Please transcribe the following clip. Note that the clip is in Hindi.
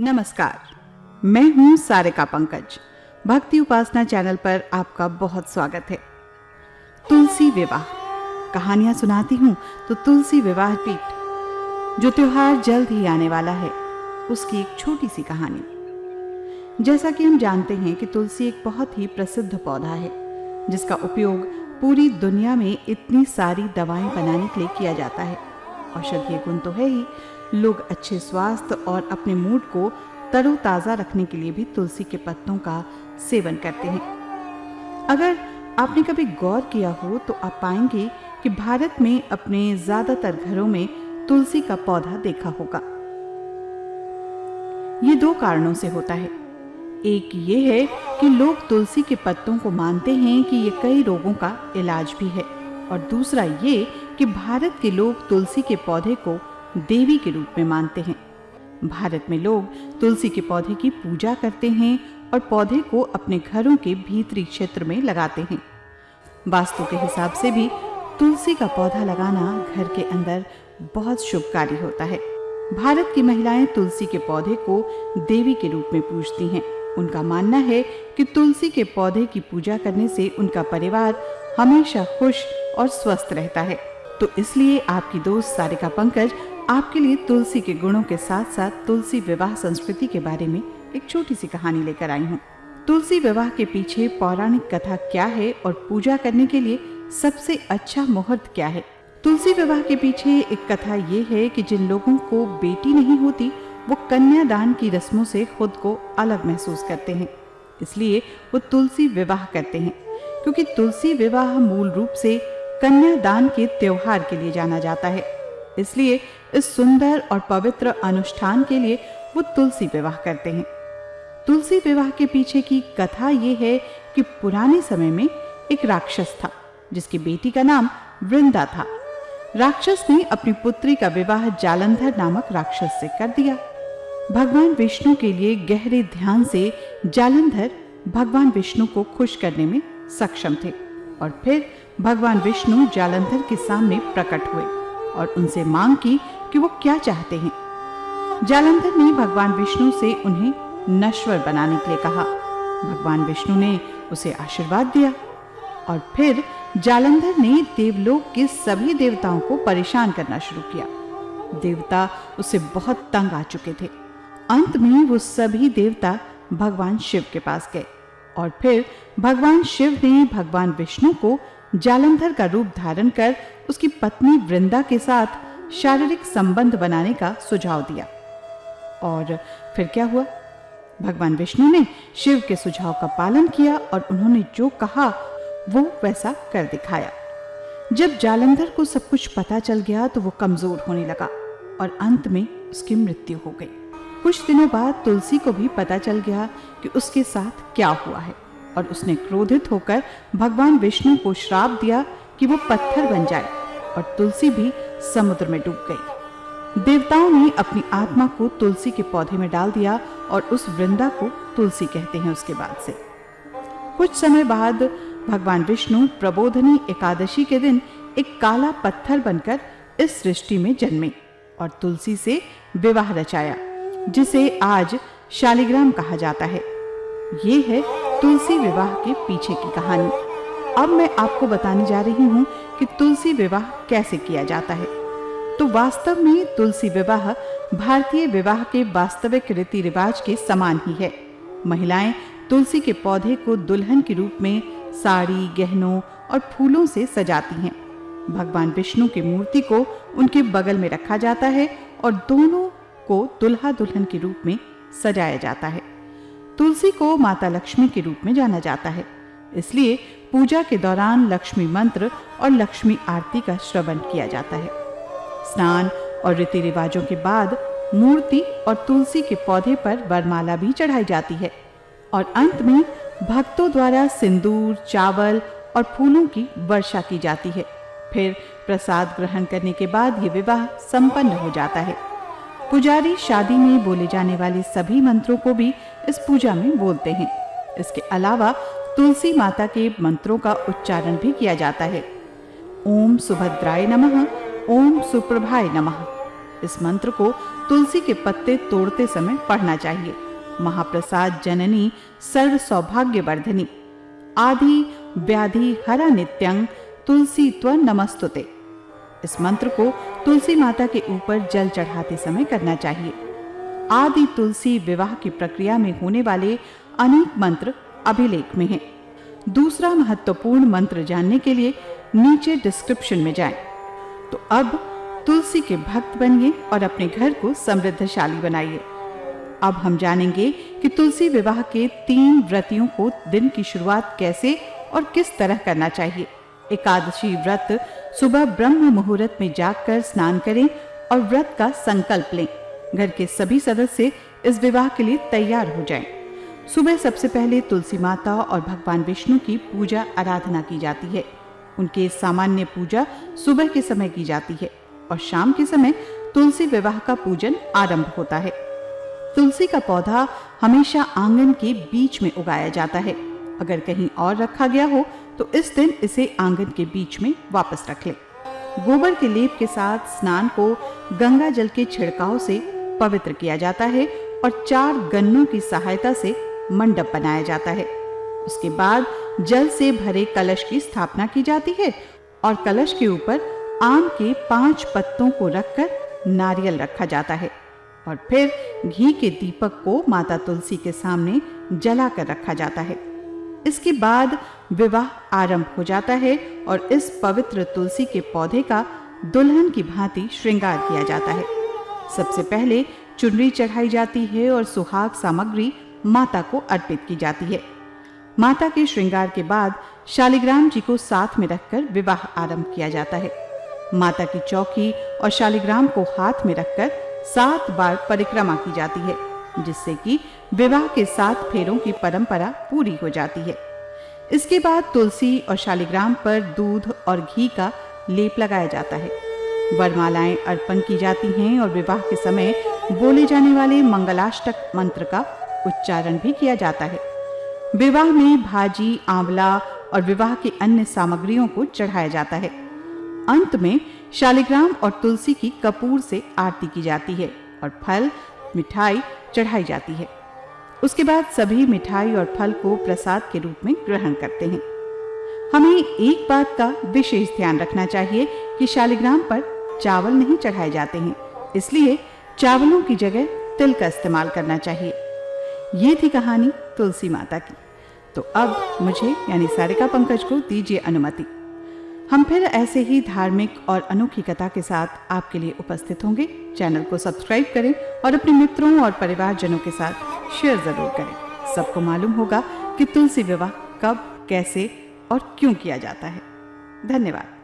नमस्कार, मैं हूं सारिका पंकज। भक्ति उपासना चैनल पर आपका बहुत स्वागत है। तुलसी विवाह कहानियां सुनाती हूं तो तुलसी विवाह पीठ जो त्योहार जल्द ही आने वाला है उसकी एक छोटी सी कहानी। जैसा कि हम जानते हैं कि तुलसी एक बहुत ही प्रसिद्ध पौधा है जिसका उपयोग पूरी दुनिया में इतनी सारी दवाएं बनाने के लिए किया जाता है। औषधीय गुण तो है ही, लोग अच्छे स्वास्थ्य और अपने मूड को तरोताज़ा रखने के लिए भी तुलसी के पत्तों का सेवन करते हैं। अगर आपने कभी गौर किया हो तो आप पाएंगे कि भारत में अपने ज्यादातर घरों में तुलसी का पौधा देखा होगा। ये दो कारणों से होता है। एक ये है कि लोग तुलसी के पत्तों को मानते हैं कि ये कई रोगों का इलाज भी है, और दूसरा ये कि भारत के लोग तुलसी के पौधे को देवी के रूप में मानते हैं। भारत में लोग तुलसी के पौधे की पूजा करते हैं और पौधे को अपने घरों के भीतरी क्षेत्र में लगाते हैं। वास्तु के हिसाब से भी तुलसी का पौधा लगाना घर के अंदर बहुत शुभकारी होता है। भारत की महिलाएं तुलसी के पौधे को देवी के रूप में पूजती हैं। उनका मानना है कि तुलसी के पौधे की पूजा करने से उनका परिवार हमेशा खुश और स्वस्थ रहता है। तो इसलिए आपकी दोस्त सारिका पंकज आपके लिए तुलसी के गुणों के साथ साथ तुलसी विवाह संस्कृति के बारे में एक छोटी सी कहानी लेकर आई हूँ। तुलसी विवाह के पीछे पौराणिक कथा क्या है और पूजा करने के लिए सबसे अच्छा मुहूर्त क्या है। तुलसी विवाह के पीछे एक कथा ये है कि जिन लोगों को बेटी नहीं होती वो कन्यादान की रस्मों से खुद को अलग महसूस करते हैं, इसलिए वो तुलसी विवाह करते हैं। क्योंकि तुलसी विवाह मूल रूप से कन्यादान के त्योहार के लिए जाना जाता है, इसलिए इस सुंदर और पवित्र अनुष्ठान के लिए वो तुलसी विवाह करते हैं। तुलसी विवाह के पीछे की कथा ये है कि पुराने समय में एक राक्षस था जिसकी बेटी का नाम वृंदा था। राक्षस ने अपनी पुत्री का विवाह जालंधर नामक राक्षस से कर दिया। भगवान विष्णु के लिए गहरे ध्यान से जालंधर भगवान विष्णु को खुश करने में सक्षम थे, और फिर भगवान विष्णु जालंधर के सामने प्रकट हुए और उनसे मांग की कि वो क्या चाहते हैं। जालंधर ने भगवान विष्णु से उन्हें नश्वर बनाने के लिए कहा। भगवान विष्णु ने उसे आशीर्वाद दिया और फिर जालंधर ने देवलोक के सभी देवताओं को परेशान करना शुरू किया। देवता उससे बहुत तंग आ चुके थे। अंत में वो सभी देवता भगवान शिव के पास गए और फिर भगवान शिव ने भगवान विष्णु को जालंधर का रूप धारण कर उसकी पत्नी वृंदा के साथ शारीरिक संबंध बनाने का सुझाव दिया। और फिर क्या हुआ? भगवान विष्णु ने शिव के सुझाव का पालन किया और उन्होंने जो कहा वो वैसा कर दिखाया। जब जालंधर को सब कुछ पता चल गया तो वो कमजोर होने लगा और अंत में उसकी मृत्यु हो गई। कुछ दिनों बाद तुलसी को भी पता चल गया कि उसके साथ क्या हुआ है, और उसने क्रोधित होकर भगवान विष्णु को श्राप दिया कि वो पत्थर बन जाए, और तुलसी भी समुद्र में डूब गई। देवताओं ने अपनी आत्मा को तुलसी के पौधे में डाल दिया और उस वृंदा को तुलसी कहते हैं। उसके बाद से कुछ समय बाद भगवान विष्णु प्रबोधनी एकादशी के दिन एक काला पत्थर बनकर इस सृष्टि में जन्मे और तुलसी से विवाह रचाया, जिसे आज शालिग्राम कहा जाता है। ये है तुलसी विवाह के पीछे की कहानी। अब मैं आपको बताने जा रही हूँ कि तुलसी विवाह कैसे किया जाता है। तो वास्तव में तुलसी विवाह भारतीय विवाह के वास्तविक रीति रिवाज के समान ही है। महिलाएं तुलसी के पौधे को दुल्हन के रूप में साड़ी, गहनों और फूलों से सजाती हैं। भगवान विष्णु की मूर्ति को उनके बगल में रखा जाता है और दोनों को दुल्हा दुल्हन के रूप में सजाया जाता है। तुलसी को माता लक्ष्मी के रूप में जाना जाता है, इसलिए पूजा के दौरान लक्ष्मी मंत्र और लक्ष्मी आरती का श्रवण किया जाता है। स्नान और रीति रिवाजों के बाद मूर्ति और तुलसी के पौधे पर वरमाला भी चढ़ाई जाती है और अंत में भक्तों द्वारा सिंदूर, चावल और फूलों की वर्षा की जाती है। फिर प्रसाद ग्रहण करने के बाद ये विवाह संपन्न हो जाता है। पुजारी शादी में बोले जाने वाले सभी मंत्रों को भी इस पूजा में बोलते हैं। इसके अलावा तुलसी माता के मंत्रों का उच्चारण भी किया जाता है। ओम सुभद्राय नमः, ओम सुप्रभाय नमः। इस मंत्र को तुलसी के पत्ते तोड़ते समय पढ़ना चाहिए। महाप्रसाद जननी सर्व सौभाग्य वर्धनी, आदि व्याधि हरा नित्यं तुलसी त्व नमस्तुते। इस मंत्र को तुलसी माता के ऊपर जल चढ़ाते समय करना चाहिए। आदि तुलसी विवाह की प्रक्रिया में होने वाले अनेक मंत्र अभिलेख में हैं। दूसरा महत्वपूर्ण मंत्र जानने के लिए नीचे डिस्क्रिप्शन में जाएं। तो अब तुलसी के भक्त बनिए और अपने घर को समृद्धशाली बनाइए। अब हम जानेंगे कि तुलसी विवाह के 3 व्रतियों को दिन की शुरुआत कैसे और किस तरह करना चाहिए। एकादशी व्रत सुबह ब्रह्म मुहूर्त में जागकर स्नान करें और व्रत का संकल्प लें। घर के सभी सदस्य इस विवाह के लिए तैयार हो जाएं। सुबह सबसे पहले तुलसी माता और भगवान विष्णु की पूजा आराधना की जाती है। उनके सामान्य पूजा सुबह के समय की जाती है और शाम के समय तुलसी विवाह का पूजन आरंभ होता है। तुलसी का पौधा हमेशा आंगन के बीच में उगाया जाता है। अगर कहीं और रखा गया हो तो इस दिन इसे आंगन के बीच में वापस रख लें। गोबर के लेप के साथ स्नान को गंगा जल के छिड़काव से पवित्र किया जाता है और 4 गन्नों की सहायता से मंडप बनाया जाता है। उसके बाद जल से भरे कलश की स्थापना की जाती है और कलश के ऊपर आम के 5 पत्तों को रखकर नारियल रखा जाता है और फिर घी के दीपक को माता तुलसी के सामने जलाकर रखा जाता है। इसके बाद विवाह आरंभ हो जाता है और इस पवित्र तुलसी के पौधे का दुल्हन की भांति श्रृंगार किया जाता है। सबसे पहले चुनरी चढ़ाई जाती है और सुहाग सामग्री माता को अर्पित की जाती है। माता के श्रृंगार के बाद शालिग्राम जी को साथ में रखकर विवाह आरंभ किया जाता है। माता की चौकी और शालिग्राम को हाथ में रखकर 7 बार परिक्रमा की जाती है, जिससे कि विवाह के 7 फेरों की परंपरा पूरी हो जाती है। इसके बाद तुलसी और शालिग्राम पर दूध और घी का लेप लगाया जाता है। वरमालाएं अर्पण की जाती हैं और विवाह के समय बोले जाने वाले मंगलाष्टक मंत्र का उच्चारण भी किया जाता है। विवाह में भाजी, आंवला और विवाह की अन्य सामग्रियों को चढ़ाया जाता है। अंत में शालिग्राम और तुलसी की कपूर से आरती की जाती है और फल, मिठाई चढ़ाई जाती है। उसके बाद सभी मिठाई और फल को प्रसाद के रूप में ग्रहण करते हैं। हमें एक बात का विशेष ध्यान रखना चाहिए कि शालिग्राम पर चावल नहीं चढ़ाए जाते हैं, इसलिए चावलों की जगह तिल का इस्तेमाल करना चाहिए। ये थी कहानी तुलसी माता की। तो अब मुझे यानी सारिका पंकज को दीजिए अनुमति। हम फिर ऐसे ही धार्मिक और अनोखी कथा के साथ आपके लिए उपस्थित होंगे। चैनल को सब्सक्राइब करें और अपने मित्रों और परिवारजनों के साथ शेयर जरूर करें। सबको मालूम होगा कि तुलसी विवाह कब, कैसे और क्यों किया जाता है। धन्यवाद।